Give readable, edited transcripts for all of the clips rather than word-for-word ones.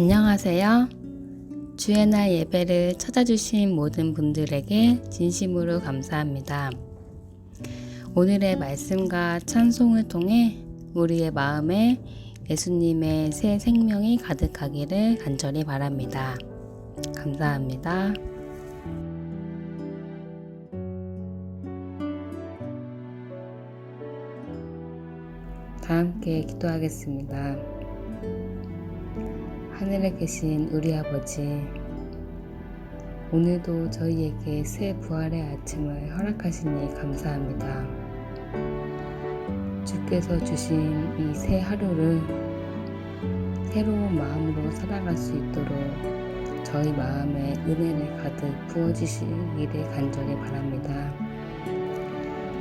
안녕하세요. 주의 날 예배를 찾아주신 모든 분들에게 진심으로 감사합니다. 오늘의 말씀과 찬송을 통해 우리의 마음에 예수님의 새 생명이 가득하기를 간절히 바랍니다. 감사합니다. 다 함께 기도하겠습니다. 하늘에 계신 우리 아버지, 오늘도 저희에게 새 부활의 아침을 허락하시니 감사합니다. 주께서 주신 이 새 하루를 새로운 마음으로 살아갈 수 있도록 저희 마음에 은혜를 가득 부어주시기를 간절히 바랍니다.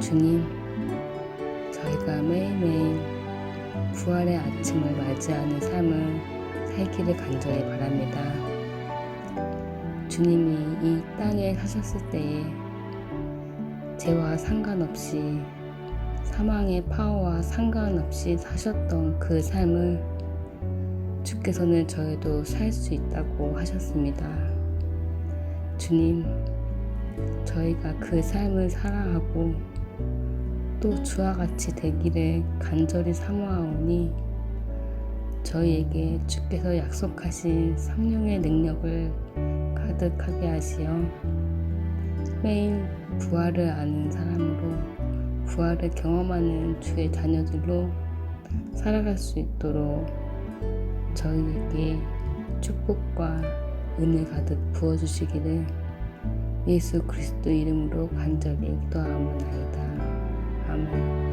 주님, 저희가 매일매일 부활의 아침을 맞이하는 삶을 살기를 간절히 바랍니다. 주님이 이 땅에 사셨을 때에 죄와 상관없이 사망의 파워와 상관없이 사셨던 그 삶을 주께서는 저희도 살 수 있다고 하셨습니다. 주님, 저희가 그 삶을 살아가고 또 주와 같이 되기를 간절히 사모하오니 저희에게 주께서 약속하신 성령의 능력을 가득하게 하시어 매일 부활을 아는 사람으로 부활을 경험하는 주의 자녀들로 살아갈 수 있도록 저희에게 축복과 은혜 가득 부어주시기를 예수 그리스도 이름으로 간절히 기도하옵나이다. 아멘.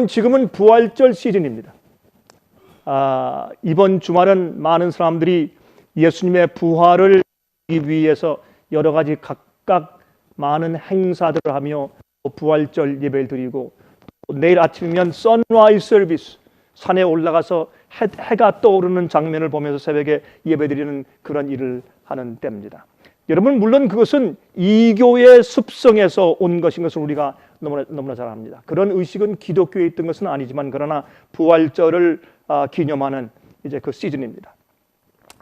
지금은 부활절 시즌입니다. 이번 주말은 많은 사람들이 예수님의 부활을 하기 위해서 여러 가지 각각 많은 행사들을 하며 부활절 예배를 드리고, 내일 아침이면 선라이즈 서비스, 산에 올라가서 해가 떠오르는 장면을 보면서 새벽에 예배드리는 그런 일을 하는 때입니다. 여러분, 물론 그것은 이교의 습성에서 온 것인 것을 우리가 너무나 잘 압니다. 그런 의식은 기독교에 있던 것은 아니지만, 그러나 부활절을 기념하는 이제 그 시즌입니다.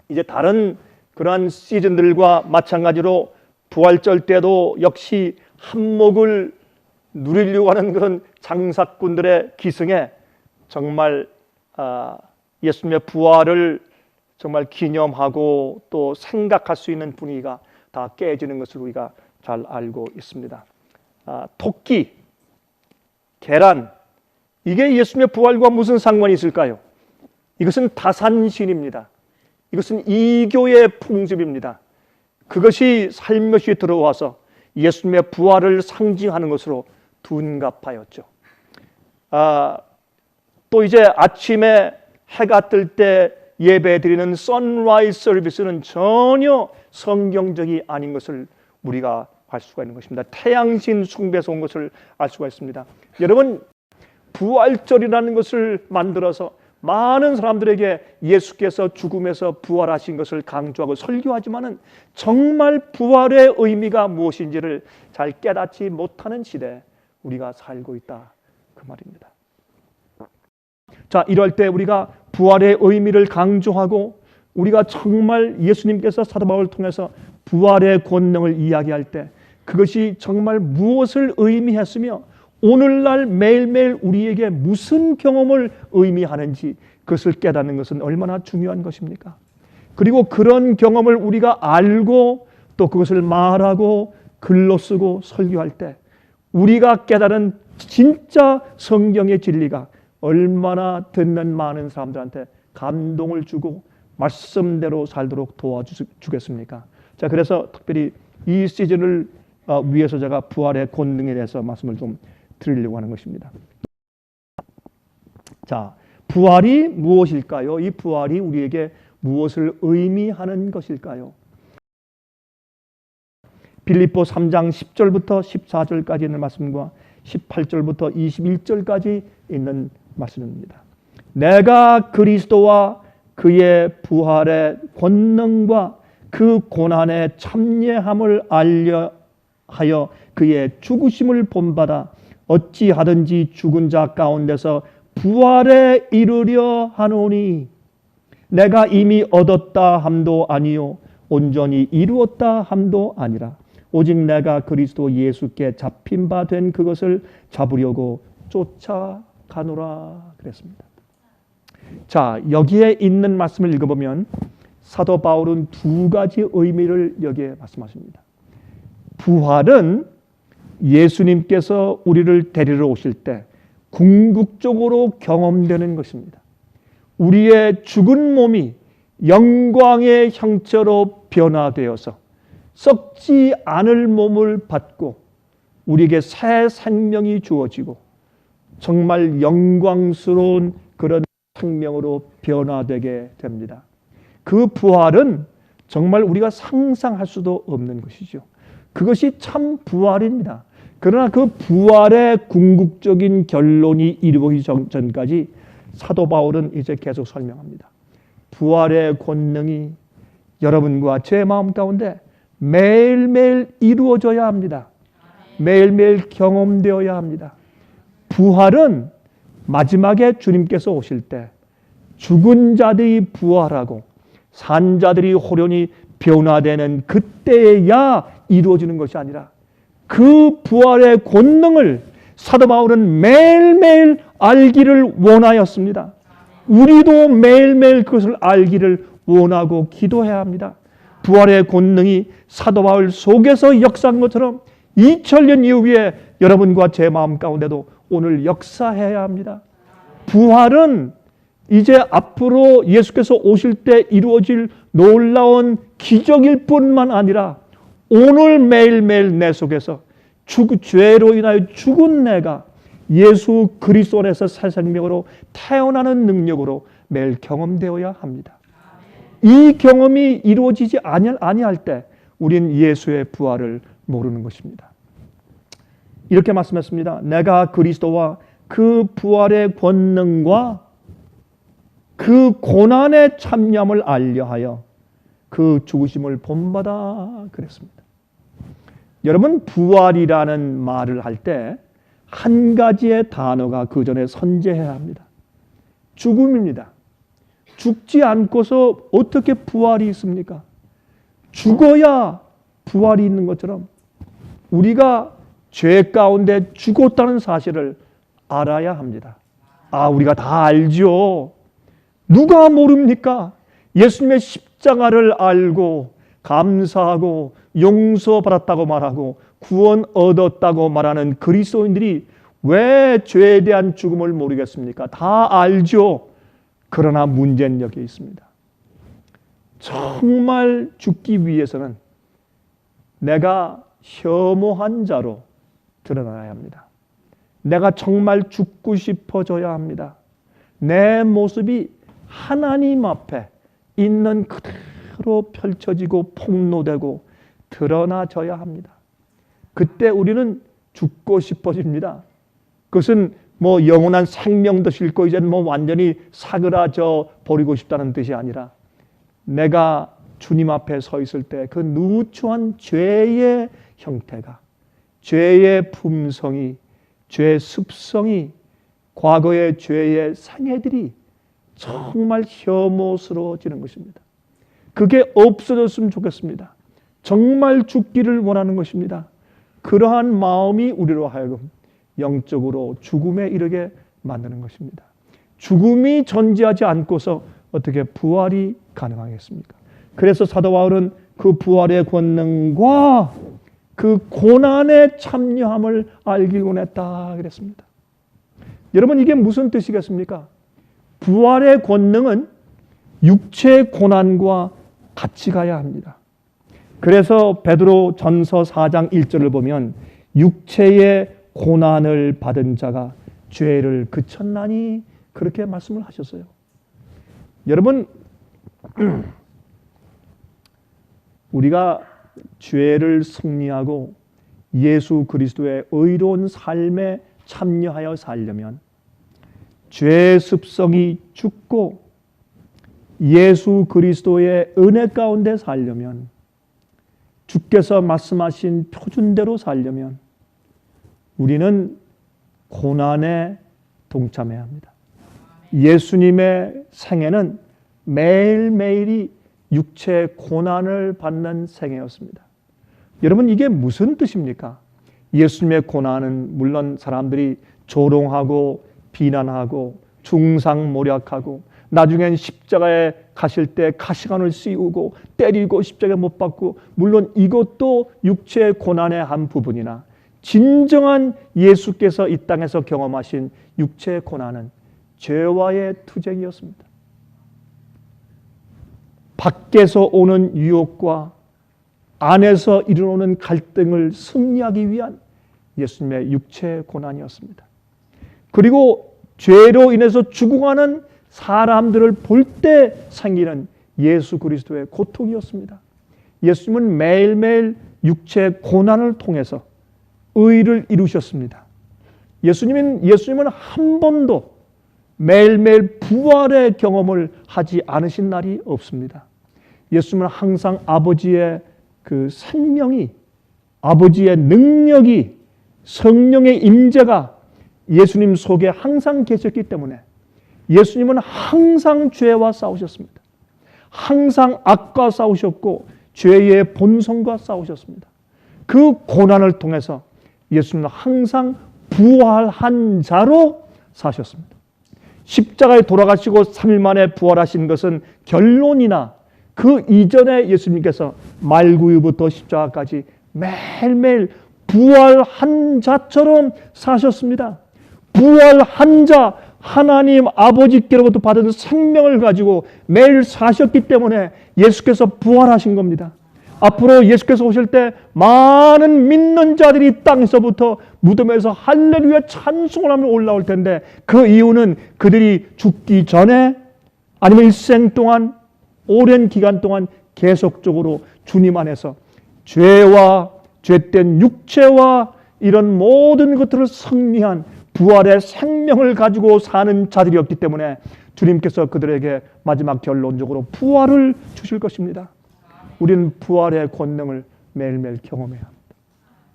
이제 다른 그러한 시즌들과 마찬가지로 부활절 때도 역시 한몫을 누리려고 하는 그런 장사꾼들의 기승에 정말 예수님의 부활을 정말 기념하고 또 생각할 수 있는 분위기가 다 깨지는 것을 우리가 잘 알고 있습니다. 토끼, 계란, 이게 예수님의 부활과 무슨 상관이 있을까요? 이것은 다산신입니다. 이것은 이교의 풍습입니다. 그것이 살며시 들어와서 예수님의 부활을 상징하는 것으로 둔갑하였죠. 또 이제 아침에 해가 뜰 때 예배드리는 선라이즈 서비스는 전혀 성경적이 아닌 것을 우리가 알 수가 있는 것입니다. 태양신 숭배에서 온 것을 알 수가 있습니다. 여러분, 부활절이라는 것을 만들어서 많은 사람들에게 예수께서 죽음에서 부활하신 것을 강조하고 설교하지만은 정말 부활의 의미가 무엇인지를 잘 깨닫지 못하는 시대에 우리가 살고 있다, 그 말입니다. 자, 이럴 때 우리가 부활의 의미를 강조하고 우리가 정말 예수님께서 사도 바울을 통해서 부활의 권능을 이야기할 때 그것이 정말 무엇을 의미했으며 오늘날 매일매일 우리에게 무슨 경험을 의미하는지 그것을 깨닫는 것은 얼마나 중요한 것입니까? 그리고 그런 경험을 우리가 알고 또 그것을 말하고 글로 쓰고 설교할 때 우리가 깨달은 진짜 성경의 진리가 얼마나 듣는 많은 사람들한테 감동을 주고 말씀대로 살도록 도와주겠습니까? 자, 그래서 특별히 이 시즌을 위해서 제가 부활의 권능에 대해서 말씀을 좀 드리려고 하는 것입니다. 자, 부활이 무엇일까요? 이 부활이 우리에게 무엇을 의미하는 것일까요? 빌립보 3장 10절부터 14절까지 있는 말씀과 18절부터 21절까지 있는 말씀입니다. 내가 그리스도와 그의 부활의 권능과 그 고난의 참여함을 알려 하여 그의 죽으심을 본받아 어찌하든지 죽은 자 가운데서 부활에 이르려 하노니 내가 이미 얻었다 함도 아니요 온전히 이루었다 함도 아니라 오직 내가 그리스도 예수께 잡힌 바 된 그것을 잡으려고 쫓아가노라 그랬습니다. 자, 여기에 있는 말씀을 읽어보면 사도 바울은 두 가지 의미를 여기에 말씀하십니다. 부활은 예수님께서 우리를 데리러 오실 때 궁극적으로 경험되는 것입니다. 우리의 죽은 몸이 영광의 형체로 변화되어서 썩지 않을 몸을 받고 우리에게 새 생명이 주어지고 정말 영광스러운 그런 생명으로 변화되게 됩니다. 그 부활은 정말 우리가 상상할 수도 없는 것이죠. 그것이 참 부활입니다. 그러나 그 부활의 궁극적인 결론이 이루어지기 전까지 사도 바울은 이제 계속 설명합니다. 부활의 권능이 여러분과 제 마음 가운데 매일매일 이루어져야 합니다. 매일매일 경험되어야 합니다. 부활은 마지막에 주님께서 오실 때 죽은 자들이 부활하고 산 자들이 호련히 변화되는 그때야 이루어지는 것이 아니라 그 부활의 권능을 사도 바울은 매일매일 알기를 원하였습니다. 우리도 매일매일 그것을 알기를 원하고 기도해야 합니다. 부활의 권능이 사도 바울 속에서 역사한 것처럼 2000년 이후에 여러분과 제 마음 가운데도 오늘 역사해야 합니다. 부활은 이제 앞으로 예수께서 오실 때 이루어질 놀라운 기적일 뿐만 아니라 오늘 매일매일 내 속에서 죄로 인하여 죽은 내가 예수 그리스도 안에서 새 생명으로 태어나는 능력으로 매일 경험되어야 합니다. 이 경험이 이루어지지 아니할 때 우린 예수의 부활을 모르는 것입니다. 이렇게 말씀했습니다. 내가 그리스도와 그 부활의 권능과 그 고난의 참여함을 알려하여 그 죽으심을 본받아 그랬습니다. 여러분, 부활이라는 말을 할 때 한 가지의 단어가 그 전에 선제해야 합니다. 죽음입니다. 죽지 않고서 어떻게 부활이 있습니까? 죽어야 부활이 있는 것처럼 우리가 죄 가운데 죽었다는 사실을 알아야 합니다. 우리가 다 알죠. 누가 모릅니까? 예수님의 십자가를 알고 감사하고 용서받았다고 말하고 구원 얻었다고 말하는 그리스도인들이 왜 죄에 대한 죽음을 모르겠습니까? 다 알죠. 그러나 문제는 여기 있습니다. 정말 죽기 위해서는 내가 혐오한 자로 드러나야 합니다. 내가 정말 죽고 싶어져야 합니다. 내 모습이 하나님 앞에 있는 그대로 펼쳐지고 폭로되고 드러나져야 합니다. 그때 우리는 죽고 싶어집니다. 그것은 영원한 생명도 싫고 이제는 완전히 사그라져 버리고 싶다는 뜻이 아니라 내가 주님 앞에 서 있을 때 그 누추한 죄의 형태가, 죄의 품성이, 죄의 습성이, 과거의 죄의 상해들이 정말 혐오스러워지는 것입니다. 그게 없어졌으면 좋겠습니다. 정말 죽기를 원하는 것입니다. 그러한 마음이 우리로 하여금 영적으로 죽음에 이르게 만드는 것입니다. 죽음이 존재하지 않고서 어떻게 부활이 가능하겠습니까? 그래서 사도 바울은 그 부활의 권능과 그 고난의 참여함을 알기 원했다 그랬습니다. 여러분, 이게 무슨 뜻이겠습니까? 부활의 권능은 육체의 고난과 같이 가야 합니다. 그래서 베드로 전서 4장 1절을 보면 육체의 고난을 받은 자가 죄를 그쳤나니 그렇게 말씀을 하셨어요. 여러분, 우리가 죄를 승리하고 예수 그리스도의 의로운 삶에 참여하여 살려면 죄의 습성이 죽고 예수 그리스도의 은혜 가운데 살려면, 주께서 말씀하신 표준대로 살려면 우리는 고난에 동참해야 합니다. 예수님의 생애는 매일매일이 육체의 고난을 받는 생애였습니다. 여러분, 이게 무슨 뜻입니까? 예수님의 고난은 물론 사람들이 조롱하고 비난하고 중상모략하고 나중엔 십자가에 가실 때 가시관을 씌우고 때리고 십자가에 못 박고, 물론 이것도 육체의 고난의 한 부분이나 진정한 예수께서 이 땅에서 경험하신 육체의 고난은 죄와의 투쟁이었습니다. 밖에서 오는 유혹과 안에서 일어나는 갈등을 승리하기 위한 예수님의 육체의 고난이었습니다. 그리고 죄로 인해서 죽어가는 사람들을 볼 때 생기는 예수 그리스도의 고통이었습니다. 예수님은 매일매일 육체의 고난을 통해서 의를 이루셨습니다. 예수님은 한 번도 매일매일 부활의 경험을 하지 않으신 날이 없습니다. 예수님은 항상 아버지의 그 생명이, 아버지의 능력이, 성령의 임재가 예수님 속에 항상 계셨기 때문에 예수님은 항상 죄와 싸우셨습니다. 항상 악과 싸우셨고 죄의 본성과 싸우셨습니다. 그 고난을 통해서 예수님은 항상 부활한 자로 사셨습니다. 십자가에 돌아가시고 3일 만에 부활하신 것은 결론이나 그 이전에 예수님께서 말구유부터 십자가까지 매일매일 부활한 자처럼 사셨습니다. 부활한 자, 하나님 아버지께로부터 받은 생명을 가지고 매일 사셨기 때문에 예수께서 부활하신 겁니다. 앞으로 예수께서 오실 때 많은 믿는 자들이 땅에서부터 무덤에서 할렐루야 찬송을 하며 올라올 텐데, 그 이유는 그들이 죽기 전에 아니면 일생 동안 오랜 기간 동안 계속적으로 주님 안에서 죄와 죄된 육체와 이런 모든 것들을 승리한 부활의 생명을 가지고 사는 자들이었기 때문에 주님께서 그들에게 마지막 결론적으로 부활을 주실 것입니다. 우리는 부활의 권능을 매일매일 경험해야 합니다.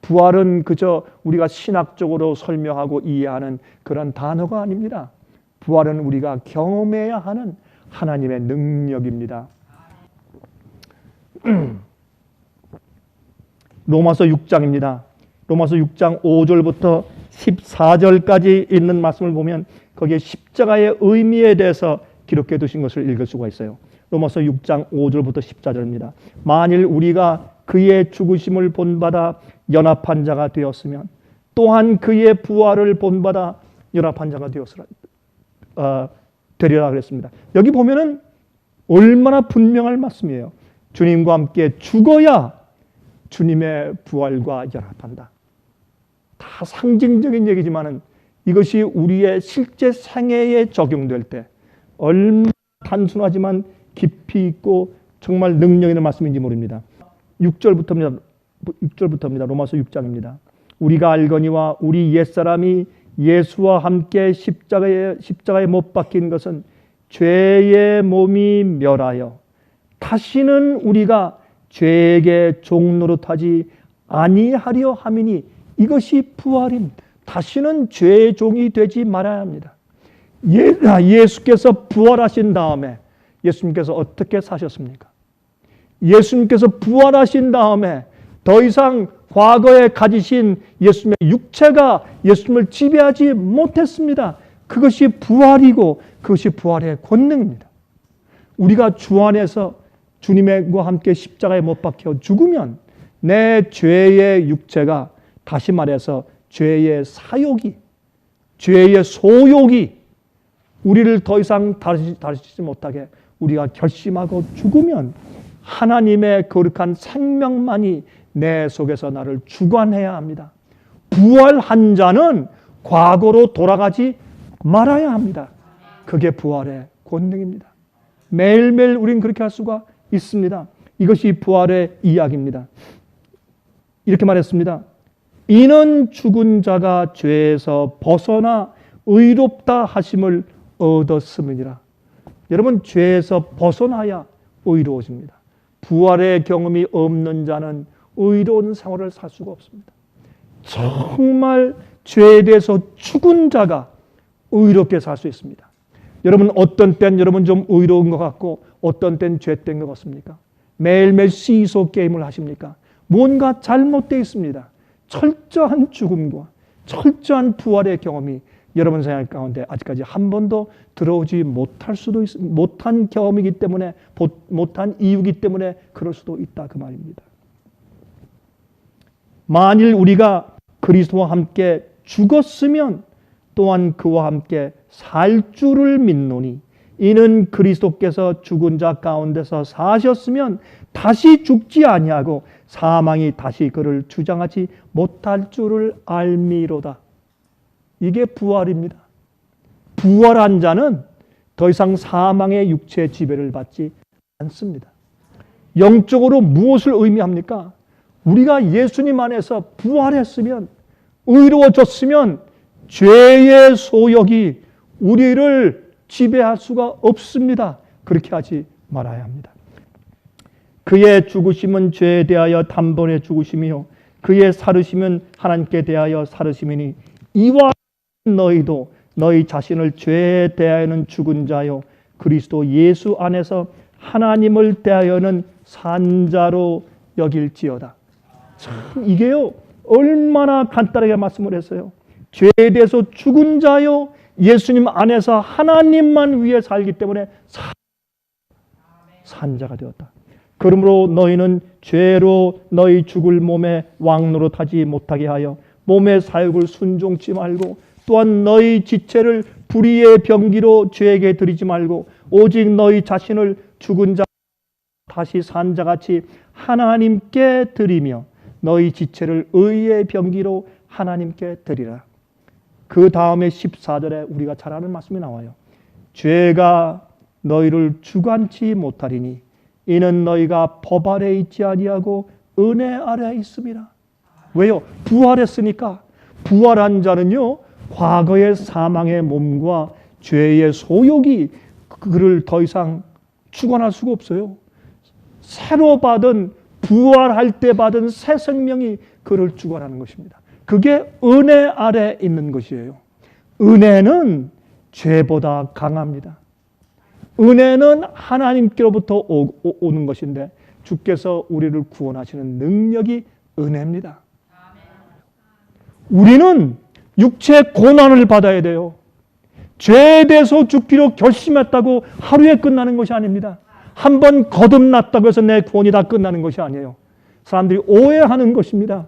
부활은 그저 우리가 신학적으로 설명하고 이해하는 그런 단어가 아닙니다. 부활은 우리가 경험해야 하는 하나님의 능력입니다. 로마서 6장입니다. 로마서 6장 5절부터 14절까지 있는 말씀을 보면 거기에 십자가의 의미에 대해서 기록해 두신 것을 읽을 수가 있어요. 로마서 6장 5절부터 14절입니다. 만일 우리가 그의 죽으심을 본받아 연합한 자가 되었으면 또한 그의 부활을 본받아 연합한 자가 되리라 그랬습니다. 여기 보면은 얼마나 분명할 말씀이에요. 주님과 함께 죽어야 주님의 부활과 연합한다. 다 상징적인 얘기지만은 이것이 우리의 실제 생애에 적용될 때 얼마나 단순하지만 깊이 있고 정말 능력 있는 말씀인지 모릅니다. 6절부터입니다. 로마서 6장입니다. 우리가 알거니와 우리 옛사람이 예수와 함께 십자가에 못 박힌 것은 죄의 몸이 멸하여 다시는 우리가 죄에게 종노릇하지 아니하려 함이니 이것이 부활입니다. 다시는 죄의 종이 되지 말아야 합니다. 예수께서 부활하신 다음에 예수님께서 어떻게 사셨습니까? 예수님께서 부활하신 다음에 더 이상 과거에 가지신 예수님의 육체가 예수님을 지배하지 못했습니다. 그것이 부활이고 그것이 부활의 권능입니다. 우리가 주 안에서 주님과 함께 십자가에 못 박혀 죽으면 내 죄의 육체가, 다시 말해서 죄의 사욕이, 죄의 소욕이 우리를 더 이상 다루지 못하게 우리가 결심하고 죽으면 하나님의 거룩한 생명만이 내 속에서 나를 주관해야 합니다. 부활한 자는 과거로 돌아가지 말아야 합니다. 그게 부활의 권능입니다. 매일매일 우리는 그렇게 할 수가 있습니다. 이것이 부활의 이야기입니다. 이렇게 말했습니다. 이는 죽은 자가 죄에서 벗어나 의롭다 하심을 얻었음이니라. 여러분, 죄에서 벗어나야 의로워집니다. 부활의 경험이 없는 자는 의로운 생활을 살 수가 없습니다. 정말 죄에 대해서 죽은 자가 의롭게 살 수 있습니다. 여러분, 어떤 땐 여러분 좀 의로운 것 같고 어떤 땐 죄된 것 같습니까? 매일매일 시소 게임을 하십니까? 뭔가 잘못되어 있습니다. 철저한 죽음과 철저한 부활의 경험이 여러분 생활 가운데 아직까지 한 번도 들어오지 못한 경험이기 때문에, 못한 이유이기 때문에 그럴 수도 있다, 그 말입니다. 만일 우리가 그리스도와 함께 죽었으면 또한 그와 함께 살 줄을 믿노니 이는 그리스도께서 죽은 자 가운데서 사셨으면 다시 죽지 아니하고 사망이 다시 그를 주장하지 못할 줄을 알미로다. 이게 부활입니다. 부활한 자는 더 이상 사망의 육체의 지배를 받지 않습니다. 영적으로 무엇을 의미합니까? 우리가 예수님 안에서 부활했으면, 의로워졌으면 죄의 소욕이 우리를 지배할 수가 없습니다. 그렇게 하지 말아야 합니다. 그의 죽으심은 죄에 대하여 단번에 죽으심이요 그의 살으심은 하나님께 대하여 살으심이니 이와 너희도 너희 자신을 죄에 대하여는 죽은 자요 그리스도 예수 안에서 하나님을 대하여는 산 자로 여길지어다. 참, 이게요 얼마나 간단하게 말씀을 했어요. 죄에 대해서 죽은 자요 예수님 안에서 하나님만 위해 살기 때문에 산 자가 되었다. 그러므로 너희는 죄로 너희 죽을 몸에 왕노릇하지 못하게 하여 몸의 사욕을 순종치 말고 또한 너희 지체를 불의의 병기로 죄에게 드리지 말고 오직 너희 자신을 죽은 자 다시 산 자같이 하나님께 드리며 너희 지체를 의의 병기로 하나님께 드리라. 그 다음에 14절에 우리가 잘 아는 말씀이 나와요. 죄가 너희를 주관치 못하리니 이는 너희가 법 아래 있지 아니하고 은혜 아래 있습니다. 왜요? 부활했으니까. 부활한 자는요, 과거의 사망의 몸과 죄의 소욕이 그를 더 이상 주관할 수가 없어요. 새로 받은, 부활할 때 받은 새 생명이 그를 주관하는 것입니다. 그게 은혜 아래 있는 것이에요. 은혜는 죄보다 강합니다. 은혜는 하나님께로부터 오는 것인데 주께서 우리를 구원하시는 능력이 은혜입니다. 우리는 육체 고난을 받아야 돼요. 죄에 대해서 죽기로 결심했다고 하루에 끝나는 것이 아닙니다. 한 번 거듭났다고 해서 내 구원이 다 끝나는 것이 아니에요. 사람들이 오해하는 것입니다.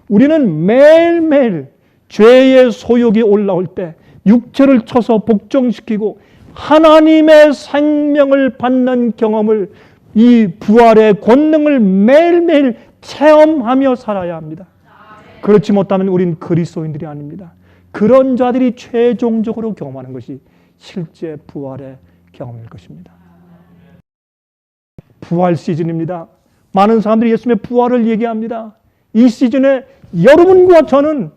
우리는 매일매일 죄의 소욕이 올라올 때 육체를 쳐서 복종시키고 하나님의 생명을 받는 경험을, 이 부활의 권능을 매일매일 체험하며 살아야 합니다. 그렇지 못하면 우린 그리스도인들이 아닙니다. 그런 자들이 최종적으로 경험하는 것이 실제 부활의 경험일 것입니다. 부활 시즌입니다. 많은 사람들이 예수님의 부활을 얘기합니다. 이 시즌에 여러분과 저는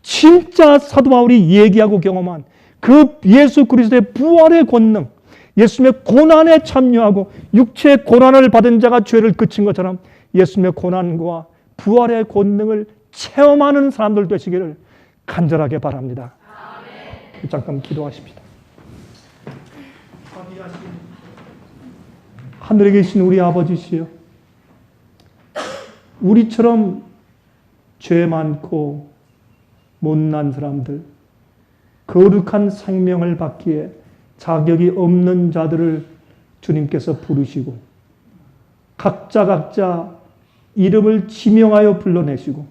진짜 사도 바울이 얘기하고 경험한 그 예수 그리스도의 부활의 권능, 예수님의 고난에 참여하고 육체의 고난을 받은 자가 죄를 그친 것처럼 예수님의 고난과 부활의 권능을 체험하는 사람들 되시기를 간절하게 바랍니다. 아멘. 잠깐 기도하십시다. 하늘에 계신 우리 아버지시여, 우리처럼 죄 많고 못난 사람들, 거룩한 생명을 받기에 자격이 없는 자들을 주님께서 부르시고 각자 이름을 지명하여 불러내시고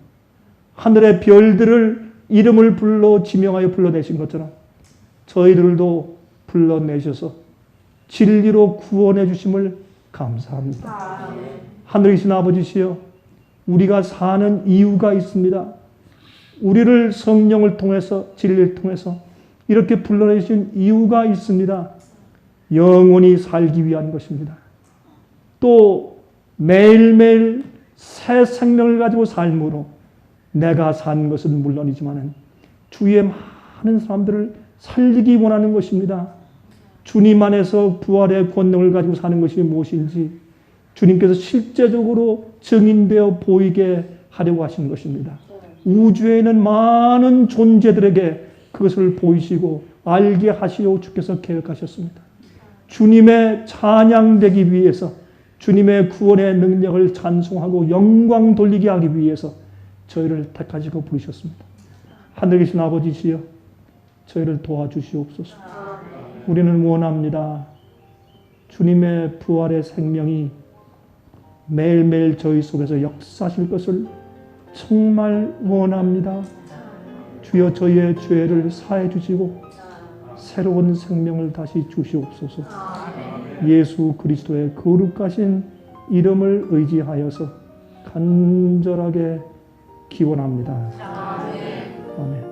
하늘의 별들을 이름을 불러 지명하여 불러내신 것처럼 저희들도 불러내셔서 진리로 구원해 주심을 감사합니다. 하늘에 계신 아버지시여, 우리가 사는 이유가 있습니다. 우리를 성령을 통해서, 진리를 통해서 이렇게 불러내신 이유가 있습니다. 영원히 살기 위한 것입니다. 또 매일매일 새 생명을 가지고 삶으로 내가 산 것은 물론이지만 주위의 많은 사람들을 살리기 원하는 것입니다. 주님 안에서 부활의 권능을 가지고 사는 것이 무엇인지 주님께서 실제적으로 증인되어 보이게 하려고 하시는 것입니다. 우주에 있는 많은 존재들에게 그것을 보이시고 알게 하시려고 주께서 계획하셨습니다. 주님의 찬양되기 위해서, 주님의 구원의 능력을 찬송하고 영광 돌리게 하기 위해서 저희를 택하시고 부르셨습니다. 하늘에 계신 아버지시여, 저희를 도와주시옵소서. 우리는 원합니다. 주님의 부활의 생명이 매일매일 저희 속에서 역사하실 것을 정말 원합니다. 주여, 저희의 죄를 사해 주시고 새로운 생명을 다시 주시옵소서. 예수 그리스도의 거룩하신 이름을 의지하여서 간절하게 기원합니다. 아멘.